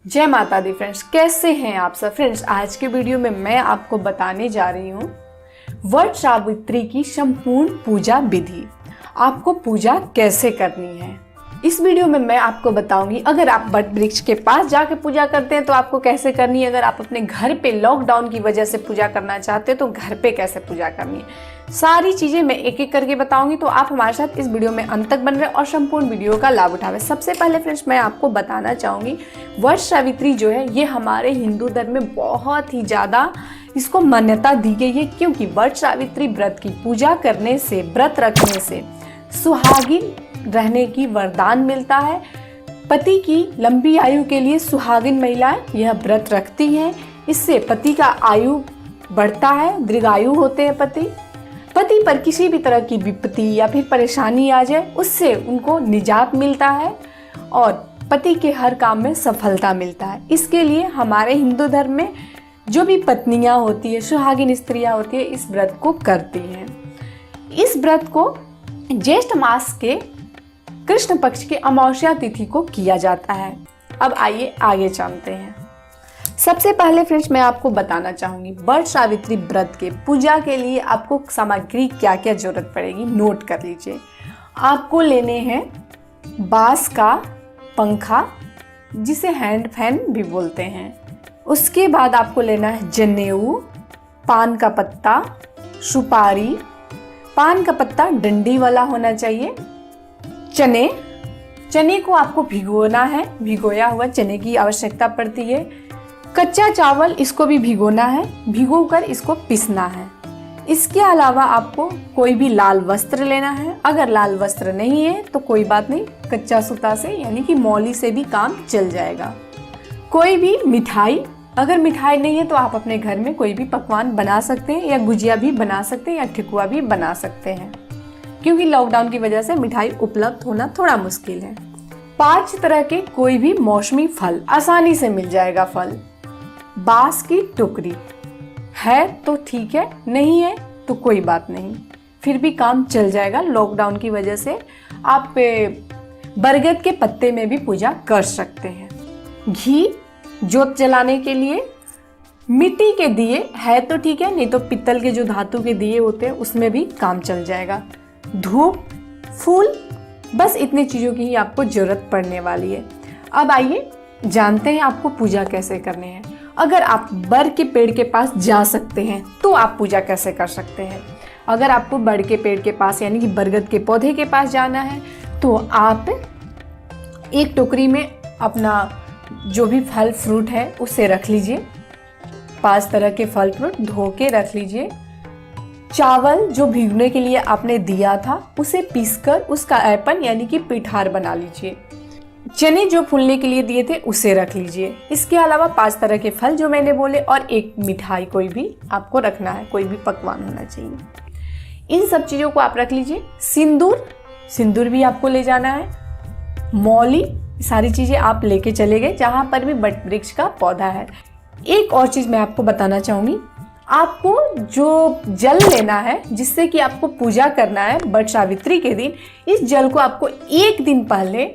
जय माता दी फ्रेंड्स, कैसे हैं आप सब फ्रेंड्स। आज के वीडियो में मैं आपको बताने जा रही हूँ वट सावित्री की संपूर्ण पूजा विधि। आपको पूजा कैसे करनी है इस वीडियो में मैं आपको बताऊंगी। अगर आप वट वृक्ष के पास जाके पूजा करते हैं तो आपको कैसे करनी है। अगर आप अपने घर पे लॉकडाउन की वजह से पूजा करना चाहते हैं तो घर पे कैसे पूजा करनी है, सारी चीजें मैं एक एक करके बताऊंगी। तो आप हमारे साथ इस वीडियो में अंत तक बन रहे और संपूर्ण वीडियो का लाभ उठावे। सबसे पहले फ्रेंड्स मैं आपको बताना चाहूंगी वट सावित्री जो है ये हमारे हिंदू धर्म में बहुत ही ज्यादा इसको मान्यता दी गई है, क्योंकि वट सावित्री व्रत की पूजा करने से, व्रत रखने से सुहागिन रहने की वरदान मिलता है। पति की लंबी आयु के लिए सुहागिन महिलाएं यह व्रत रखती हैं। इससे पति का आयु बढ़ता है, दीर्घायु होते हैं पति पर किसी भी तरह की विपत्ति या फिर परेशानी आ जाए उससे उनको निजात मिलता है और पति के हर काम में सफलता मिलता है। इसके लिए हमारे हिंदू धर्म में जो भी पत्नियां होती है, सुहागिन स्त्रियां होती है, इस व्रत को करती हैं। इस व्रत को ज्येष्ठ मास के कृष्ण पक्ष के अमावस्या तिथि को किया जाता है। अब आइए आगे जानते हैं। सबसे पहले फ्रेंड्स मैं आपको बताना चाहूंगी वट सावित्री व्रत के पूजा के लिए आपको सामग्री क्या क्या जरूरत पड़ेगी, नोट कर लीजिए। आपको लेने हैं बांस का पंखा, जिसे हैंड फैन भी बोलते हैं। उसके बाद आपको लेना है जनेऊ, पान का पत्ता, सुपारी। पान का पत्ता डंडी वाला होना चाहिए। चने को आपको भिगोना है, भिगोया हुआ चने की आवश्यकता पड़ती है। कच्चा चावल इसको भी भिगोना है, भिगोकर इसको पीसना है। इसके अलावा आपको कोई भी लाल वस्त्र लेना है। अगर लाल वस्त्र नहीं है तो कोई बात नहीं, कच्चा सूता से यानी कि मौली से भी काम चल जाएगा। कोई भी मिठाई, अगर मिठाई नहीं है तो आप अपने घर में कोई भी पकवान बना सकते हैं, या गुजिया भी बना सकते हैं, या ठेकुआ भी बना सकते हैं, क्योंकि लॉकडाउन की वजह से मिठाई उपलब्ध होना थोड़ा मुश्किल है। 5 तरह के कोई भी मौसमी फल आसानी से मिल जाएगा। फल बांस की टोकरी है तो ठीक है, नहीं है तो कोई बात नहीं, फिर भी काम चल जाएगा। लॉकडाउन की वजह से आप बरगद के पत्ते में भी पूजा कर सकते हैं। घी जोत जलाने के लिए, मिट्टी के दिए है तो ठीक है, नहीं तो पित्तल के जो धातु के दिए होते हैं उसमें भी काम चल जाएगा। धूप, फूल, बस इतनी चीजों की ही आपको जरूरत पड़ने वाली है। अब आइए जानते हैं आपको पूजा कैसे करने हैं। अगर आप बर के पेड़ के पास जा सकते हैं तो आप पूजा कैसे कर सकते हैं। अगर आपको बर के पेड़ के पास यानी कि बरगद के पौधे के पास जाना है तो आप एक टोकरी में अपना जो भी फल फ्रूट है उसे रख लीजिए। 5 तरह के फल फ्रूट धो के रख लीजिए। चावल जो भीगने के लिए आपने दिया था उसे पीसकर उसका ऐपन यानी कि पिठार बना लीजिए। चने जो फूलने के लिए दिए थे उसे रख लीजिए। इसके अलावा 5 तरह के फल जो मैंने बोले और एक मिठाई कोई भी आपको रखना है, कोई भी पकवान होना चाहिए। इन सब चीजों को आप रख लीजिए। सिंदूर भी आपको ले जाना है। मौली, सारी चीजें आप लेके चले गए जहां पर भी वट वृक्ष का पौधा है। एक और चीज मैं आपको बताना चाहूंगी, आपको जो जल लेना है जिससे कि आपको पूजा करना है वट सावित्री के दिन, इस जल को आपको एक दिन पहले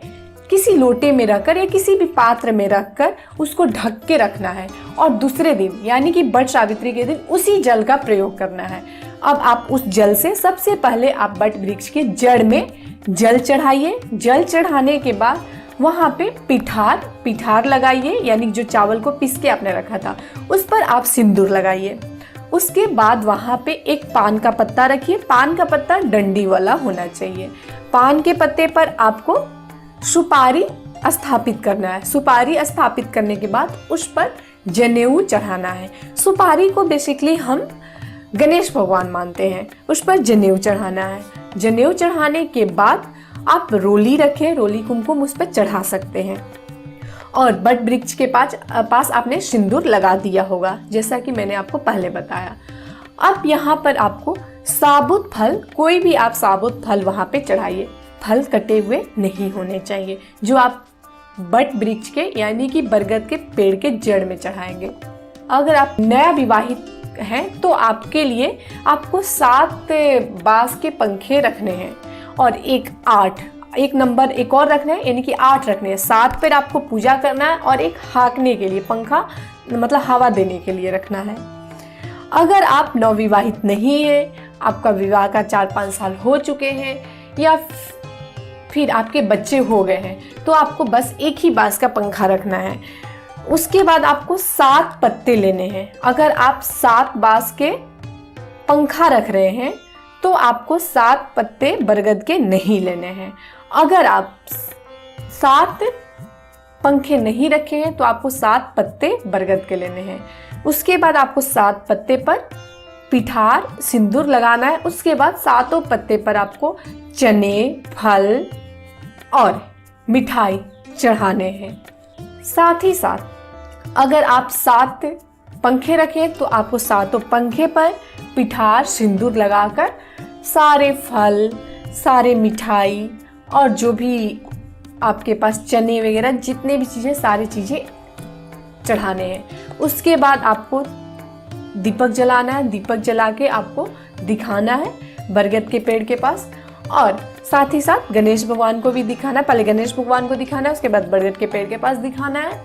किसी लोटे में रखकर या किसी भी पात्र में रखकर उसको ढक के रखना है और दूसरे दिन यानी कि वट सावित्री के दिन उसी जल का प्रयोग करना है। अब आप उस जल से सबसे पहले आप वट वृक्ष के जड़ में जल चढ़ाइए। जल चढ़ाने के बाद वहां पे पिठार लगाइए, यानी जो चावल को पीस के आपने रखा था उस पर आप सिंदूर लगाइए। उसके बाद वहां पे एक पान का पत्ता रखिए। पान का पत्ता डंडी वाला होना चाहिए। पान के पत्ते पर आपको सुपारी स्थापित करना है। सुपारी स्थापित करने के बाद उस पर जनेऊ चढ़ाना है। सुपारी को बेसिकली हम गणेश भगवान मानते हैं, उस पर जनेऊ चढ़ाना है। जनेऊ चढ़ाने के बाद आप रोली रखें, रोली कुमकुम उस पर चढ़ा सकते हैं। और वट वृक्ष के पास आपने सिंदूर लगा दिया होगा, जैसा कि मैंने आपको पहले बताया। अब यहाँ पर आपको साबुत फल, कोई भी आप साबुत फल वहां पे चढ़ाइए। फल कटे हुए नहीं होने चाहिए, जो आप वट वृक्ष के यानी कि बरगद के पेड़ के जड़ में चढ़ाएंगे। अगर आप नया विवाहित हैं तो आपके लिए आपको 7 बांस के पंखे रखने हैं और एक 8 एक नंबर एक और रखना है, यानी कि 8 रखने हैं। 7 पर आपको पूजा करना है और एक हाँकने के लिए, पंखा मतलब हवा देने के लिए रखना है। अगर आप नवविवाहित नहीं हैं, आपका विवाह का 4-5 साल हो चुके हैं या फिर आपके बच्चे हो गए हैं, तो आपको बस एक ही बांस का पंखा रखना है। उसके बाद आपको 7 पत्ते लेने हैं। अगर आप 7 बांस के पंखा रख रहे हैं तो आपको 7 पत्ते बरगद के नहीं लेने हैं। अगर आप 7 पंखे नहीं रखे हैं तो आपको 7 पत्ते बरगद के लेने हैं। उसके बाद आपको 7 पत्ते पर पिठार सिंदूर लगाना है। उसके बाद 7 पत्ते पर आपको चने, फल और मिठाई चढ़ाने हैं। साथ ही साथ अगर आप 7 पंखे रखें तो आपको 7 पंखे पर पिठार सिंदूर लगाकर सारे फल, सारे मिठाई और जो भी आपके पास चने वगैरह जितने भी चीज़ें, सारी चीज़ें चढ़ाने हैं। उसके बाद आपको दीपक जलाना है। दीपक जला के आपको दिखाना है बरगद के पेड़ के पास, और साथ ही साथ गणेश भगवान को भी दिखाना है। पहले गणेश भगवान को दिखाना है, उसके बाद बरगद के पेड़ के पास दिखाना है,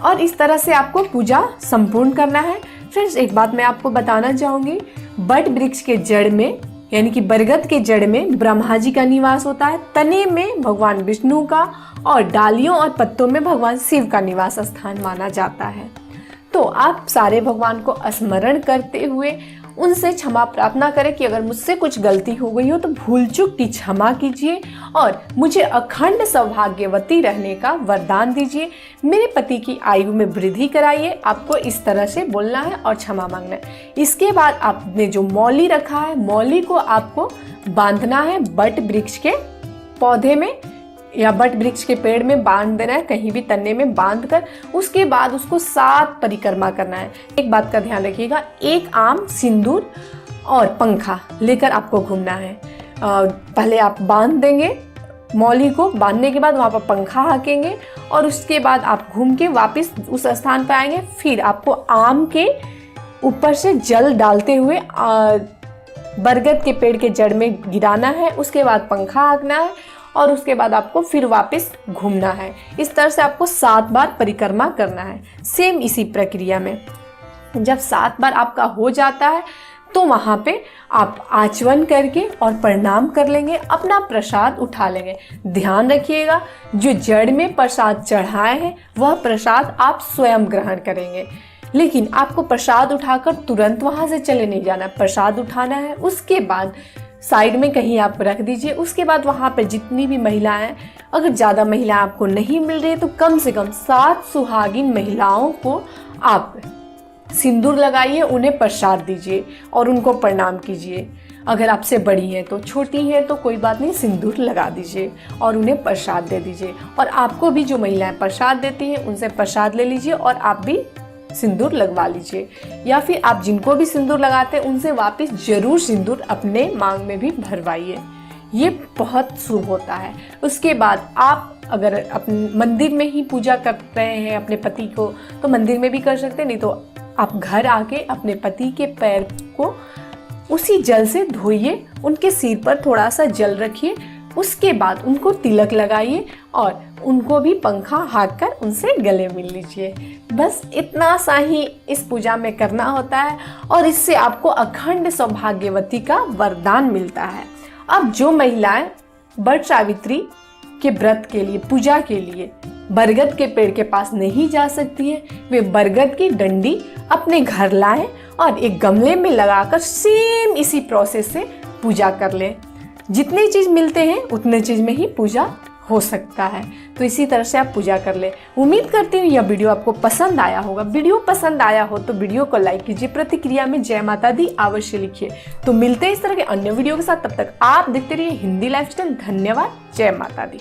और इस तरह से आपको पूजा संपूर्ण करना है। फ्रेंड्स, एक बात मैं आपको बताना चाहूँगी, बट वृक्ष के जड़ में यानी कि बरगद के जड़ में ब्रह्मा जी का निवास होता है, तने में भगवान विष्णु का और डालियों और पत्तों में भगवान शिव का निवास स्थान माना जाता है। तो आप सारे भगवान को स्मरण करते हुए उनसे क्षमा प्रार्थना करें कि अगर मुझसे कुछ गलती हो गई हो तो भूल चूक की क्षमा कीजिए और मुझे अखंड सौभाग्यवती रहने का वरदान दीजिए। मेरे पति की आयु में वृद्धि कराइए। आपको इस तरह से बोलना है और क्षमा मांगना है। इसके बाद आपने जो मौली रखा है, मौली को आपको बांधना है बट वृक्ष के पौधे में या बट वृक्ष के पेड़ में बांध देना है, कहीं भी तन्ने में बांध कर। उसके बाद उसको 7 परिक्रमा करना है। एक बात का ध्यान रखिएगा, एक आम, सिंदूर और पंखा लेकर आपको घूमना है। पहले आप बांध देंगे मौली को, बांधने के बाद वहाँ पर पंखा हाँकेंगे और उसके बाद आप घूम के वापस उस स्थान पर आएंगे। फिर आपको आम के ऊपर से जल डालते हुए बरगद के पेड़ के जड़ में गिराना है। उसके बाद पंखा हाँकना है और उसके बाद आपको फिर वापस घूमना है। इस तरह से आपको 7 बार परिक्रमा करना है। सेम इसी प्रक्रिया में जब 7 बार आपका हो जाता है तो वहाँ पे आप आचमन करके और प्रणाम कर लेंगे, अपना प्रसाद उठा लेंगे। ध्यान रखिएगा, जो जड़ में प्रसाद चढ़ाए हैं वह प्रसाद आप स्वयं ग्रहण करेंगे, लेकिन आपको प्रसाद उठाकर तुरंत वहाँ से चले नहीं जाना। प्रसाद उठाना है, उसके बाद साइड में कहीं आप रख दीजिए। उसके बाद वहाँ पर जितनी भी महिलाएं, अगर ज़्यादा महिलाएं आपको नहीं मिल रही है तो कम से कम 7 सुहागिन महिलाओं को आप सिंदूर लगाइए, उन्हें प्रसाद दीजिए और उनको प्रणाम कीजिए। अगर आपसे बड़ी हैं तो, छोटी हैं तो कोई बात नहीं, सिंदूर लगा दीजिए और उन्हें प्रसाद दे दीजिए। और आपको भी जो महिलाएं प्रसाद देती हैं उनसे प्रसाद ले लीजिए और आप भी सिंदूर लगवा लीजिए। या फिर आप जिनको भी सिंदूर लगाते हैं उनसे वापस जरूर सिंदूर अपने मांग में भी भरवाइए, ये बहुत शुभ होता है। उसके बाद आप अगर अपने मंदिर में ही पूजा कर रहे हैं अपने पति को तो मंदिर में भी कर सकते हैं, नहीं तो आप घर आके अपने पति के पैर को उसी जल से धोइए, उनके सिर पर थोड़ा सा जल रखिए। उसके बाद उनको तिलक लगाइए और उनको भी पंखा हाँक कर उनसे गले मिल लीजिए। बस इतना सा ही इस पूजा में करना होता है और इससे आपको अखंड सौभाग्यवती का वरदान मिलता है। अब जो महिलाएं वट सावित्री के व्रत के लिए, पूजा के लिए बरगद के पेड़ के पास नहीं जा सकती है, वे बरगद की डंडी अपने घर लाएं और एक गमले में लगाकर सेम इसी प्रोसेस से पूजा कर लें। जितनी चीज़ मिलते हैं उतने चीज़ में ही पूजा हो सकता है। तो इसी तरह से आप पूजा कर ले। उम्मीद करती हूँ यह वीडियो आपको पसंद आया होगा। वीडियो पसंद आया हो तो वीडियो को लाइक कीजिए, प्रतिक्रिया में जय माता दी अवश्य लिखिए। तो मिलते हैं इस तरह के अन्य वीडियो के साथ, तब तक आप देखते रहिए हिंदी लाइफस्टाइल। धन्यवाद। जय माता दी।